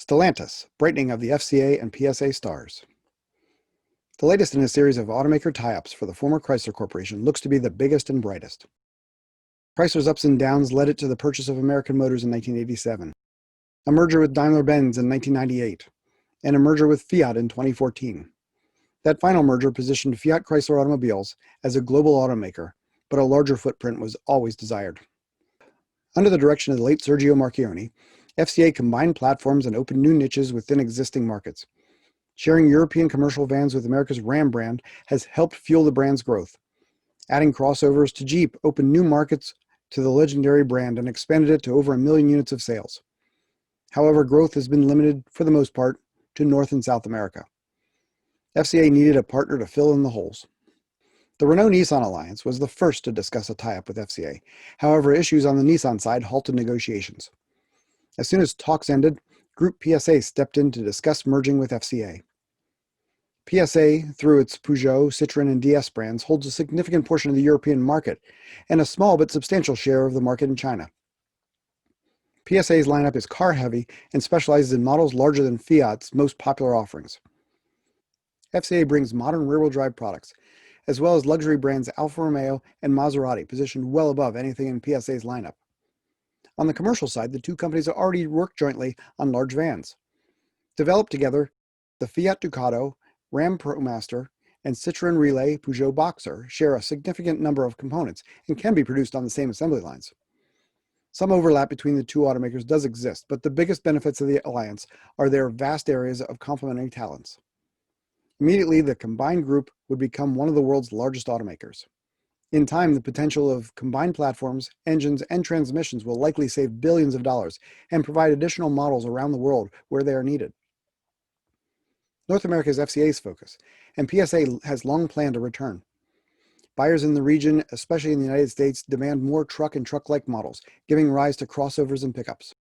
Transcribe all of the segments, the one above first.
Stellantis, brightening of the FCA and PSA stars. The latest in a series of automaker tie-ups for the former Chrysler Corporation looks to be the biggest and brightest. Chrysler's ups and downs led it to the purchase of American Motors in 1987, a merger with Daimler-Benz in 1998, and a merger with Fiat in 2014. That final merger positioned Fiat Chrysler Automobiles as a global automaker, but a larger footprint was always desired. Under the direction of the late Sergio Marchionne, FCA combined platforms and opened new niches within existing markets. Sharing European commercial vans with America's Ram brand has helped fuel the brand's growth. Adding crossovers to Jeep opened new markets to the legendary brand and expanded it to over 1 million units of sales. However, growth has been limited, for the most part, to North and South America. FCA needed a partner to fill in the holes. The Renault-Nissan alliance was the first to discuss a tie-up with FCA. However, issues on the Nissan side halted negotiations. As soon as talks ended, Groupe PSA stepped in to discuss merging with FCA. PSA, through its Peugeot, Citroen, and DS brands, holds a significant portion of the European market and a small but substantial share of the market in China. PSA's lineup is car-heavy and specializes in models larger than Fiat's most popular offerings. FCA brings modern rear-wheel drive products, as well as luxury brands Alfa Romeo and Maserati, positioned well above anything in PSA's lineup. On the commercial side, the two companies already work jointly on large vans. Developed together, the Fiat Ducato, Ram ProMaster, and Citroen Relay Peugeot Boxer share a significant number of components and can be produced on the same assembly lines. Some overlap between the two automakers does exist, but the biggest benefits of the alliance are their vast areas of complementary talents. Immediately, the combined group would become one of the world's largest automakers. In time, the potential of combined platforms, engines, and transmissions will likely save billions of dollars and provide additional models around the world where they are needed. North America is FCA's focus, and PSA has long planned a return. Buyers in the region, especially in the United States, demand more truck and truck-like models, giving rise to crossovers and pickups.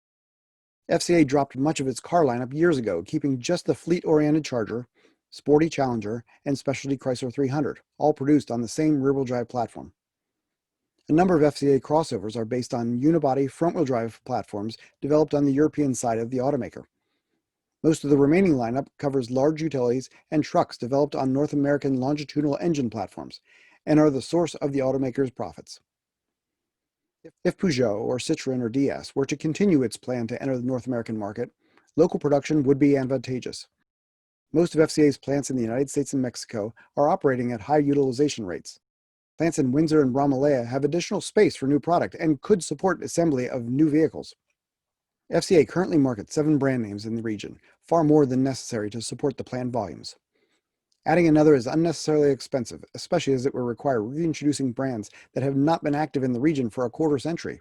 FCA dropped much of its car lineup years ago, keeping just the fleet-oriented Charger, Sporty Challenger, and Specialty Chrysler 300, all produced on the same rear-wheel drive platform. A number of FCA crossovers are based on unibody front-wheel drive platforms developed on the European side of the automaker. Most of the remaining lineup covers large utilities and trucks developed on North American longitudinal engine platforms and are the source of the automaker's profits. If Peugeot or Citroen or DS were to continue its plan to enter the North American market, local production would be advantageous. Most of FCA's plants in the United States and Mexico are operating at high utilization rates. Plants in Windsor and Bromley have additional space for new product and could support assembly of new vehicles. FCA currently markets 7 brand names in the region, far more than necessary to support the planned volumes. Adding another is unnecessarily expensive, especially as it will require reintroducing brands that have not been active in the region for a quarter century.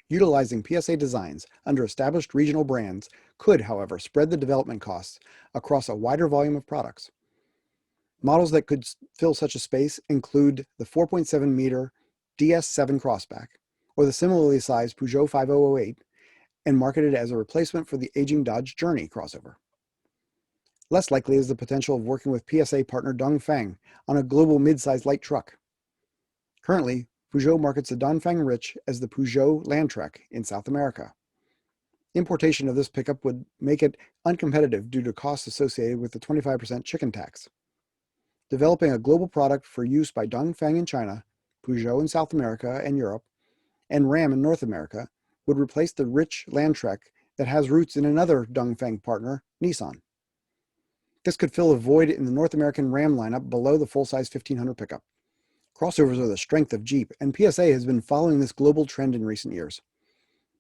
Utilizing PSA designs under established regional brands could, however, spread the development costs across a wider volume of products. Models that could fill such a space include the 4.7-meter DS7 Crossback, or the similarly sized Peugeot 5008, and marketed as a replacement for the aging Dodge Journey crossover. Less likely is the potential of working with PSA partner Dongfeng on a global mid-sized light truck. Currently, Peugeot markets the Dongfeng Rich as the Peugeot Landtrek in South America. Importation of this pickup would make it uncompetitive due to costs associated with the 25% chicken tax. Developing a global product for use by Dongfeng in China, Peugeot in South America and Europe, and Ram in North America would replace the rich Landtrek that has roots in another Dongfeng partner, Nissan. This could fill a void in the North American Ram lineup below the full-size 1500 pickup. Crossovers are the strength of Jeep, and PSA has been following this global trend in recent years.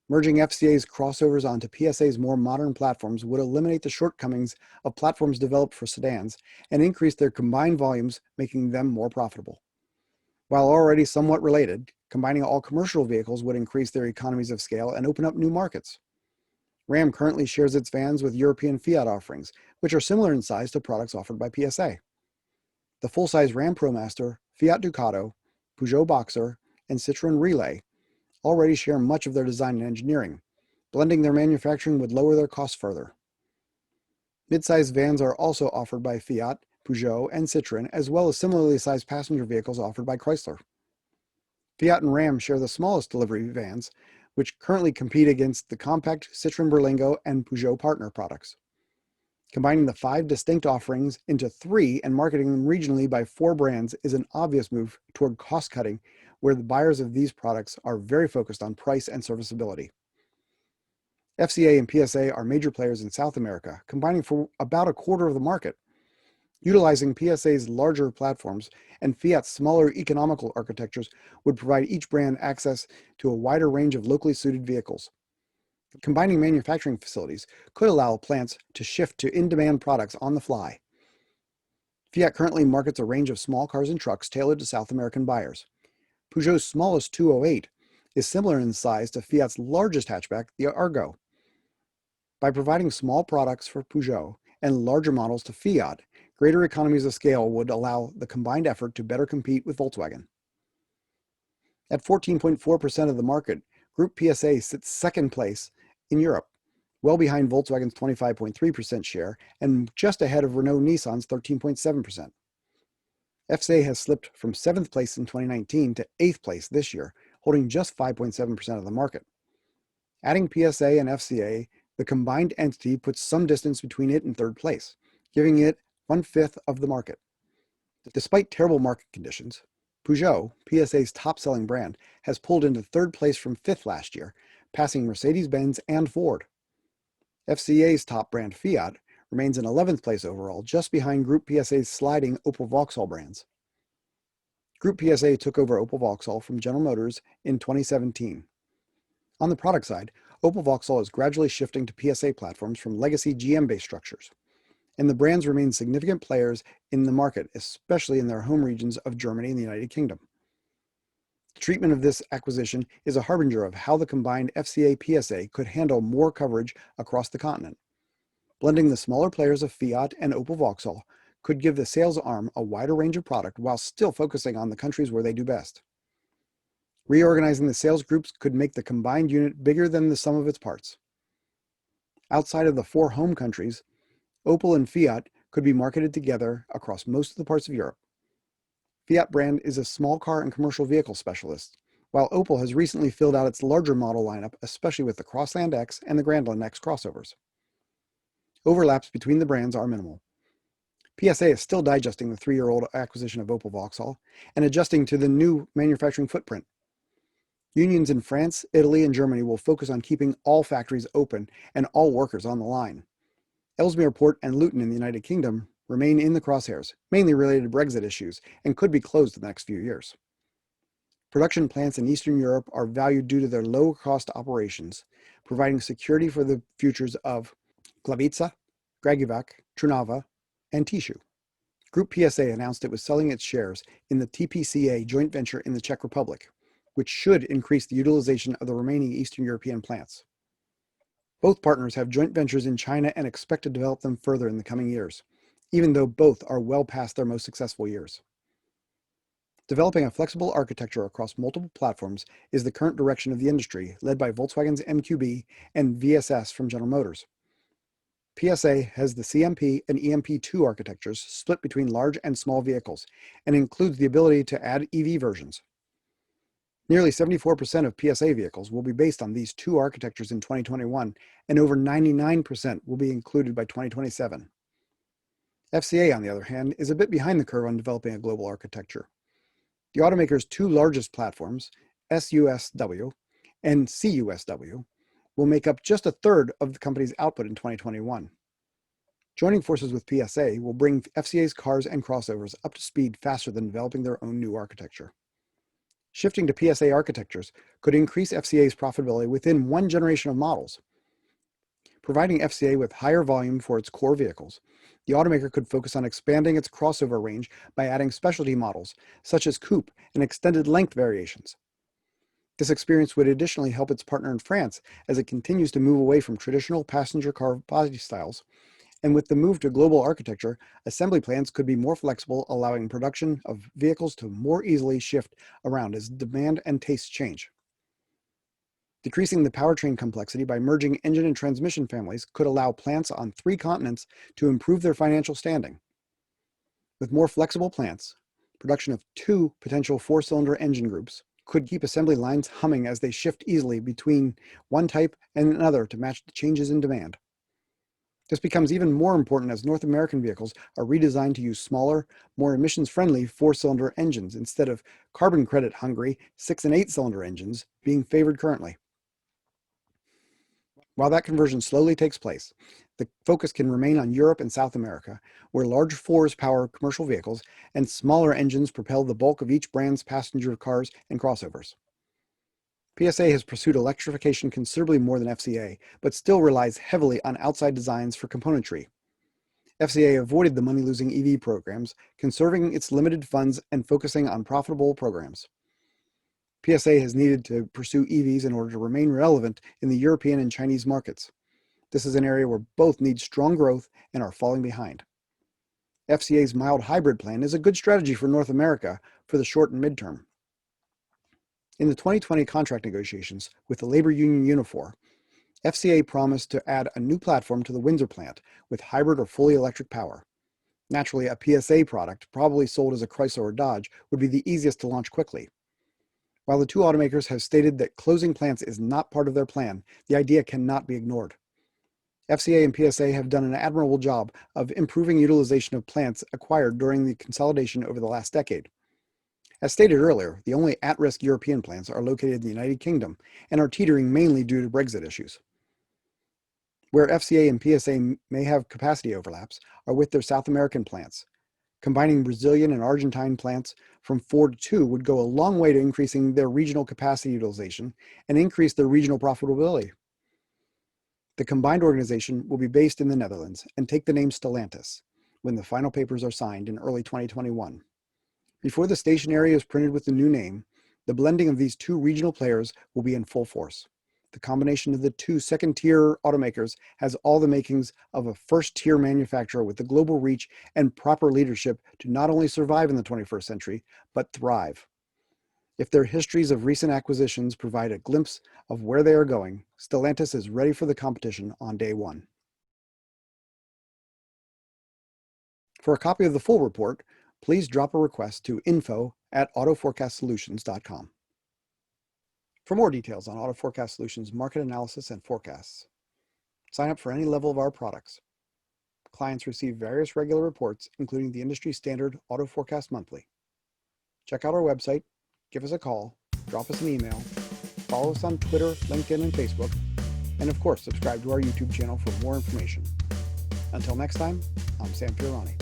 Merging FCA's crossovers onto PSA's more modern platforms would eliminate the shortcomings of platforms developed for sedans and increase their combined volumes, making them more profitable. While already somewhat related, combining all commercial vehicles would increase their economies of scale and open up new markets. Ram currently shares its vans with European Fiat offerings, which are similar in size to products offered by PSA. The full-size Ram ProMaster, Fiat Ducato, Peugeot Boxer, and Citroen Relay already share much of their design and engineering. Blending their manufacturing would lower their costs further. Mid-sized vans are also offered by Fiat, Peugeot, and Citroen, as well as similarly sized passenger vehicles offered by Chrysler. Fiat and Ram share the smallest delivery vans, which currently compete against the compact Citroen Berlingo and Peugeot partner products. Combining the 5 distinct offerings into 3 and marketing them regionally by 4 brands is an obvious move toward cost-cutting, where the buyers of these products are very focused on price and serviceability. FCA and PSA are major players in South America, combining for about a quarter of the market. Utilizing PSA's larger platforms and Fiat's smaller economical architectures would provide each brand access to a wider range of locally suited vehicles. Combining manufacturing facilities could allow plants to shift to in-demand products on the fly. Fiat currently markets a range of small cars and trucks tailored to South American buyers. Peugeot's smallest 208 is similar in size to Fiat's largest hatchback, the Argo. By providing small products for Peugeot and larger models to Fiat, greater economies of scale would allow the combined effort to better compete with Volkswagen. At 14.4% of the market, Groupe PSA sits second place in Europe, well behind Volkswagen's 25.3% share and just ahead of Renault-Nissan's 13.7%. FCA has slipped from 7th place in 2019 to 8th place this year, holding just 5.7% of the market. Adding PSA and FCA, the combined entity puts some distance between it and 3rd place, giving it 1/5 of the market. Despite terrible market conditions, Peugeot, PSA's top-selling brand, has pulled into 3rd place from 5th last year, passing Mercedes-Benz and Ford. FCA's top brand, Fiat, remains in 11th place overall, just behind Groupe PSA's sliding Opel-Vauxhall brands. Groupe PSA took over Opel-Vauxhall from General Motors in 2017. On the product side, Opel-Vauxhall is gradually shifting to PSA platforms from legacy GM-based structures, and the brands remain significant players in the market, especially in their home regions of Germany and the United Kingdom. The treatment of this acquisition is a harbinger of how the combined FCA-PSA could handle more coverage across the continent. Blending the smaller players of Fiat and Opel-Vauxhall could give the sales arm a wider range of product while still focusing on the countries where they do best. Reorganizing the sales groups could make the combined unit bigger than the sum of its parts. Outside of the 4 home countries, Opel and Fiat could be marketed together across most of the parts of Europe. Fiat brand is a small car and commercial vehicle specialist, while Opel has recently filled out its larger model lineup, especially with the Crossland X and the Grandland X crossovers. Overlaps between the brands are minimal. PSA is still digesting the 3-year-old acquisition of Opel-Vauxhall and adjusting to the new manufacturing footprint. Unions in France, Italy, and Germany will focus on keeping all factories open and all workers on the line. Ellesmere Port and Luton in the United Kingdom remain in the crosshairs, mainly related to Brexit issues, and could be closed in the next few years. Production plants in Eastern Europe are valued due to their low-cost operations, providing security for the futures of Glavice, Dragivac, Trnava, and Tishu. Groupe PSA announced it was selling its shares in the TPCA joint venture in the Czech Republic, which should increase the utilization of the remaining Eastern European plants. Both partners have joint ventures in China and expect to develop them further in the coming years, even though both are well past their most successful years. Developing a flexible architecture across multiple platforms is the current direction of the industry, led by Volkswagen's MQB and VSS from General Motors. PSA has the CMP and EMP2 architectures split between large and small vehicles, and includes the ability to add EV versions. Nearly 74% of PSA vehicles will be based on these 2 architectures in 2021, and over 99% will be included by 2027. FCA, on the other hand, is a bit behind the curve on developing a global architecture. The automaker's 2 largest platforms, SUSW and CUSW, will make up just 1/3 of the company's output in 2021. Joining forces with PSA will bring FCA's cars and crossovers up to speed faster than developing their own new architecture. Shifting to PSA architectures could increase FCA's profitability within 1 generation of models. Providing FCA with higher volume for its core vehicles, the automaker could focus on expanding its crossover range by adding specialty models, such as coupe and extended length variations. This experience would additionally help its partner in France as it continues to move away from traditional passenger car body styles, and with the move to global architecture, assembly plans could be more flexible, allowing production of vehicles to more easily shift around as demand and tastes change. Decreasing the powertrain complexity by merging engine and transmission families could allow plants on 3 continents to improve their financial standing. With more flexible plants, production of 2 potential 4-cylinder engine groups, could keep assembly lines humming as they shift easily between one type and another to match the changes in demand. This becomes even more important as North American vehicles are redesigned to use smaller, more emissions-friendly 4-cylinder engines instead of carbon credit-hungry 6- and 8-cylinder engines being favored currently. While that conversion slowly takes place, the focus can remain on Europe and South America, where large 4s power commercial vehicles and smaller engines propel the bulk of each brand's passenger cars and crossovers. PSA has pursued electrification considerably more than FCA, but still relies heavily on outside designs for componentry. FCA avoided the money-losing EV programs, conserving its limited funds and focusing on profitable programs. PSA has needed to pursue EVs in order to remain relevant in the European and Chinese markets. This is an area where both need strong growth and are falling behind. FCA's mild hybrid plan is a good strategy for North America for the short and midterm. In the 2020 contract negotiations with the labor union Unifor, FCA promised to add a new platform to the Windsor plant with hybrid or fully electric power. Naturally, a PSA product, probably sold as a Chrysler or Dodge, would be the easiest to launch quickly. While the two automakers have stated that closing plants is not part of their plan, the idea cannot be ignored. FCA and PSA have done an admirable job of improving utilization of plants acquired during the consolidation over the last decade. As stated earlier, the only at-risk European plants are located in the United Kingdom and are teetering mainly due to Brexit issues. Where FCA and PSA may have capacity overlaps are with their South American plants. Combining Brazilian and Argentine plants from 4 to 2 would go a long way to increasing their regional capacity utilization and increase their regional profitability. The combined organization will be based in the Netherlands and take the name Stellantis when the final papers are signed in early 2021. Before the stationery is printed with the new name, the blending of these two regional players will be in full force. The combination of the two second-tier automakers has all the makings of a first-tier manufacturer with the global reach and proper leadership to not only survive in the 21st century, but thrive. If their histories of recent acquisitions provide a glimpse of where they are going, Stellantis is ready for the competition on day one. For a copy of the full report, please drop a request to info@AutoForecastSolutions.com. For more details on AutoForecast Solutions market analysis and forecasts, sign up for any level of our products. Clients receive various regular reports, including the industry standard AutoForecast Monthly. Check out our website, give us a call, drop us an email, follow us on Twitter, LinkedIn, and Facebook, and of course, subscribe to our YouTube channel for more information. Until next time, I'm Sam Fiorani.